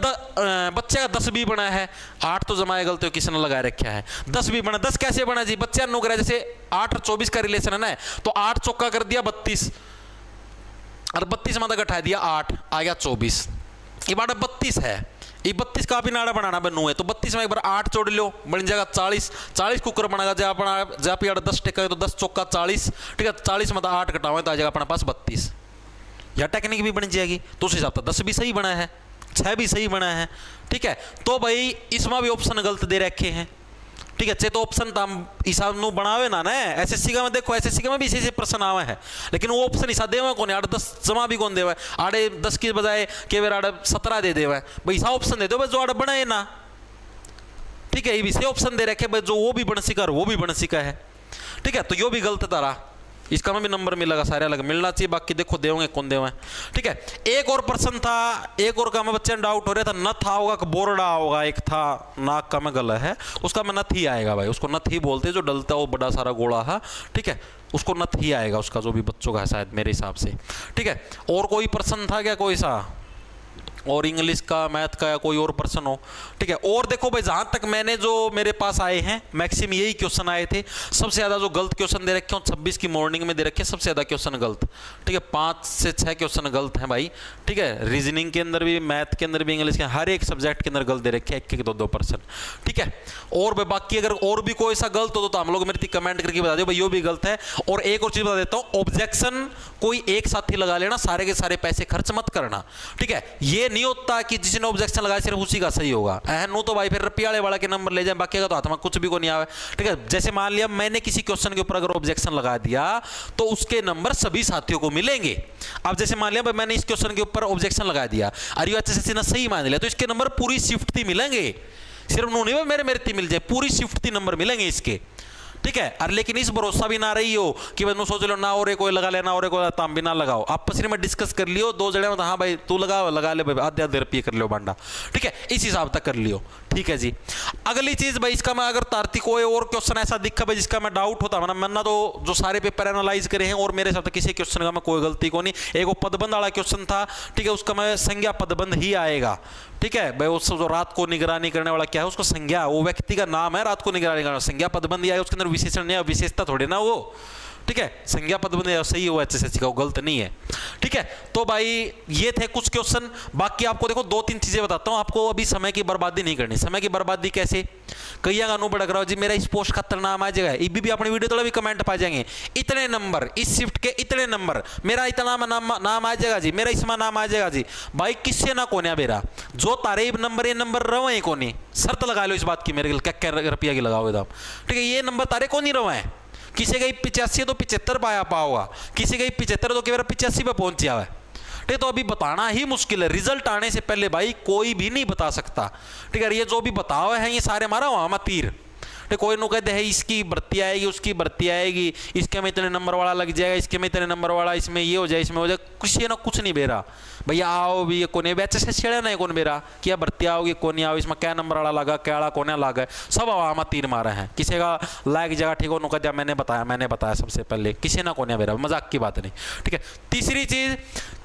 बच्चे का 10 भी बना है, 8 तो जमाए गलत किसने लगा रखा है, 10 भी बना, 10 कैसे बना जी, बच्चा नो करा, जैसे 8 और 24 का रिलेशन है ना, तो 8 चौका कर दिया 32 और 32 में घटा दिया 8, आ गया 24, ये बाटा 32 है, ये 32 का भी नाड़ा बनाना बनू है, तो 32 में एक बार 8 जोड़ लो, बन जाएगा 40, 40 कुकर बनेगा, जब अपना जब यार 10 टेका तो 10 चौका 40, ठीक है, 40 में 8 घटाओ तो आ जाएगा अपने पास 32, या टेक्निक भी बन जाएगी, तो उस हिसाब से 10 भी सही बना है, 6 भी सही बना है, ठीक है। तो भाई इसमें भी ऑप्शन गलत दे रखे हैं, ठीक है। तो ऑप्शन तो हम हिसाब नु बनावे ना एसएससी का में देखो, एसएससी का में भी इसी प्रश्न आवे है, लेकिन वो ऑप्शन हिसाब देवे कौन, 10 जमा भी कौन देवे, आड़े 10 की बजाय के बार आड़े 17 दे देवे भाई, ऐसा ऑप्शन दे दो भाई जो आड़े बनाए ना, ठीक है। ये भी सही ऑप्शन दे रखे भाई, जो वो भी बन सिका वो भी बन सिका है, ठीक है। तो यो भी गलत तारा, इसका में भी नंबर मिलेगा, सारे अलग मिलना चाहिए, बाकी देखो देवोगे कौन देवे, ठीक है। एक और प्रश्न था, एक और का मैं बच्चे डाउट हो रहा था, नथ होगा कि बोरडा होगा, एक था नाक का में गला है, उसका में नथ ही आएगा भाई, उसको नथ ही बोलते जो डलता है वो बड़ा सारा गोला है, ठीक है, उसको नथ ही आएगा उसका, जो भी बच्चों का है शायद मेरे हिसाब से, ठीक है। और कोई प्रश्न था क्या कोई सा, और इंग्लिश का मैथ का या कोई और प्रश्न हो, ठीक है। और देखो भाई जहां तक मैंने जो मेरे पास आए हैं मैक्सिमम यही क्वेश्चन आए थे, सबसे ज्यादा जो गलत क्वेश्चन दे रखे हैं 26 की मॉर्निंग में दे रखे हैं सबसे ज्यादा क्वेश्चन गलत, ठीक है, 5 से 6 क्वेश्चन गलत हैं भाई, ठीक है। रीजनिंग के अंदर भी, मैथ के अंदर भी, इंग्लिश के हर एक सब्जेक्ट के अंदर गलत दे रखे हैं, 1-1, 2-2%, ठीक है। और भाई बाकी अगर और भी कोई सा गलत हो तो हम लोग मेरे कमेंट करके बता दो भाई यो भी गलत है। और एक और चीज बता देता हूं, ऑब्जेक्शन कोई एक साथ ही लगा लेना, सारे के सारे पैसे खर्च मत करना, ठीक है। ये ये नहीं होता कि जिसने ऑब्जेक्शन लगाया सिर्फ उसी का सही होगा। नू तो भाई फिर रपियाले वाला के नंबर ले जाए, बाकी का तो हाथ में कुछ भी को नहीं आवे। ठीक है, जैसे मान लिया मैंने किसी क्वेश्चन के ऊपर अगर ऑब्जेक्शन लगा दिया तो उसके नंबर सभी साथियों को मिलेंगे। अब जैसे मान लिया मैंने इस क्वेश्चन के ऊपर ऑब्जेक्शन लगा दिया, अरे एचएसएससी ने सही मान लिया, तो इसके नंबर पूरी शिफ्ट थी मिलेंगे, सिर्फ नू नहीं मेरे मेरे ती मिल जाए, पूरी शिफ्ट थी नंबर मिलेंगे इसके। ठीक है, और लेकिन इस भरोसा भी ना रही हो कि मैं सोच लो ना और कोई लगा लेना और कोई ताम भी ना लगाओ, आपस में डिस्कस कर लियो दो जने, हाँ भाई तू लगा ले भाई, आधे आधे रुपये कर लियो बांडा। ठीक है, इस हिसाब तक कर लियो। ठीक है जी, अगली चीज भाई, इसका मैं अगर तार्ती कोई और क्वेश्चन ऐसा दिखा भाई जिसका मैं डाउट होता है, मैंने तो जो सारे पेपर एनालाइज करे हैं और मेरे साथ किसी क्वेश्चन का मैं कोई गलती को नहीं, एक वो पदबंध वाला क्वेश्चन था, ठीक है, उसका मैं संज्ञा पदबंध ही आएगा। ठीक है भाई, उस जो रात को निगरानी करने वाला क्या है, उसको संज्ञा, वो व्यक्ति का नाम है, रात को निगरानी करना, संज्ञा पदबंध आएगा, उसके अंदर विशेषण नहीं, विशेषता थोड़ी ना वो। ठीक है, संज्ञा पदबंध सही हो एचएसएससी का, वो गलत नहीं है। ठीक है, तो भाई ये थे कुछ क्वेश्चन। बाकी आपको देखो दो तीन चीजें बताता हूं, आपको अभी समय की बर्बादी नहीं करनी। समय की बर्बादी कैसे, कई अनु बड़क रहा हो जी, मेरा इस पोस्ट खातर नाम आ जाएगा, ये भी अपनी वीडियो तो भी कमेंट पा जाएंगे, इतने नंबर इस शिफ्ट के, इतने नंबर, मेरा इतना नाम आ जाएगा जी, मेरा इसमें नाम आ जाएगा जी। भाई किससे ना कोने मेरा, जो तारे नंबर ये नंबर रहे कोनी, शर्त लगा लो इस बात की, मेरे क्या रुपया की लगाओ दाम। ठीक है, ये नंबर तारे को नहीं रहे हैं, किसी का 85 तो 75 पाया पाओगा, किसी का 75 तो केवल 85 पे पहुंच जावा है। ठीक, तो अभी बताना ही मुश्किल है, रिजल्ट आने से पहले भाई कोई भी नहीं बता सकता। ठीक है, ये जो भी बताओ है ये सारे हमारा वहां तीर। ठीक, कोई नु कहते हैं इसकी भर्ती आएगी, उसकी भर्ती आएगी, इसके में इतने नंबर वाला लग जाएगा, इसके में इतने नंबर वाला, इसमें ये हो जाए, इसमें हो जाए, कुछ ये ना कुछ नहीं बेरा भैया। आओ भी ये कोने बैच से छेड़ा नहीं कौन बेरा, क्या भर्ती आओगी कौन आओ, इसमें क्या नंबर वाला लगा, क्या वाला कोने लगा, सब आवामा तीर मारे हैं। किसी का लायक जगह ठीक हो नुका दिया, मैंने बताया सबसे पहले, किसी ना कोने बेरा, मजाक की बात नहीं। ठीक है, तीसरी चीज,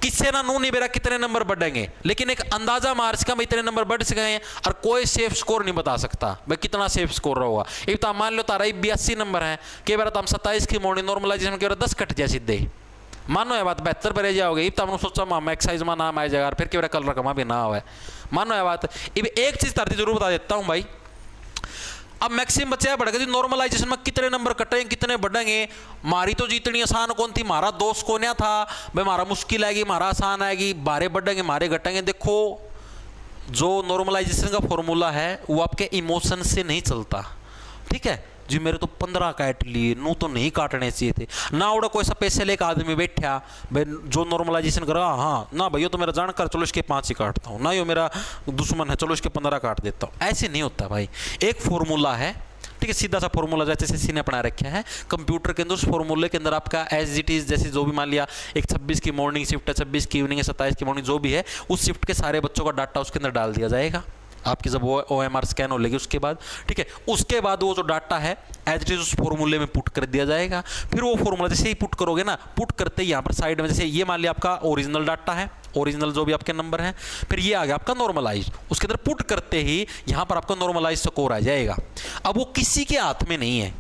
किससे ना नू नहीं बेरा कितने नंबर बढ़ेंगे, लेकिन एक अंदाजा मार सका भाई इतने नंबर बढ़ सके, और कोई सेफ स्कोर नहीं बता सकता भाई कितना सेफ स्कोर होगा। एक तो मान लो तारा 82 नंबर है, कई बार तो हम 27 की मॉर्निंग नॉर्मलाइजेशन के 10 कट जाए सीधे, मानो ये बात 72 पर रह जाओगे, इब तो हमने सोचा मामा एक्साइज में नाम आ जाएगा, फिर केवल कल रकमा भी ना हुआ, मानो ये बात। इब एक चीज तारती जरूर बता देता हूं भाई, अब मैक्सिमम बच्चा बढ़ गया नॉर्मलाइजेशन में कितने नंबर कटेंगे, कितने बढ़ेंगे। मारी तो जितनी आसान कौन थी, मारा दोस्त कोन्या था भाई, मारा मुश्किल आएगी, मारा आसान आएगी, बारे बढ़ेंगे मारे घटेंगे। देखो जो नॉर्मलाइजेशन का फॉर्मूला है वो आपके इमोशन से नहीं चलता। ठीक है जी, मेरे तो 15 काट लिए, नू तो नहीं काटने चाहिए थे ना, उड़ा कोई सा पैसे लेकर आदमी बैठा भाई जो नॉर्मलाइजेशन कर रहा, हाँ ना भाई तो मेरा जानकर, चलो इसके 5 ही काटता हूँ, ना यो मेरा दुश्मन है चलो इसके 15 काट देता हूँ, ऐसे नहीं होता भाई। एक फॉर्मूला है, ठीक है, सीधा सा फॉर्मूला जैसे सीसी ने अपना रखा है कंप्यूटर के अंदर, उस फॉर्मूले के अंदर आपका एज इट इज, जैसे जो भी मान लिया एक 26 की मॉर्निंग शिफ्ट है, 26 की इवनिंग है, 27 की मॉर्निंग जो भी है, उस शिफ्ट के सारे बच्चों का डाटा उसके अंदर डाल दिया जाएगा आपकी जब वो OMR स्कैन हो लेगी उसके बाद। ठीक है, उसके बाद वो जो डाटा है एज इट इज उस फॉर्मूले में पुट कर दिया जाएगा। फिर वो फॉर्मूला जैसे ही पुट करोगे ना, पुट करते ही यहाँ पर साइड में जैसे ये मान लिया आपका ओरिजिनल डाटा है, ओरिजिनल जो भी आपके नंबर हैं, फिर ये आ गया आपका नॉर्मलाइज, उसके अंदर पुट करते ही यहाँ पर आपका नॉर्मलाइज स्कोर आ जाएगा। अब वो किसी के हाथ में नहीं है,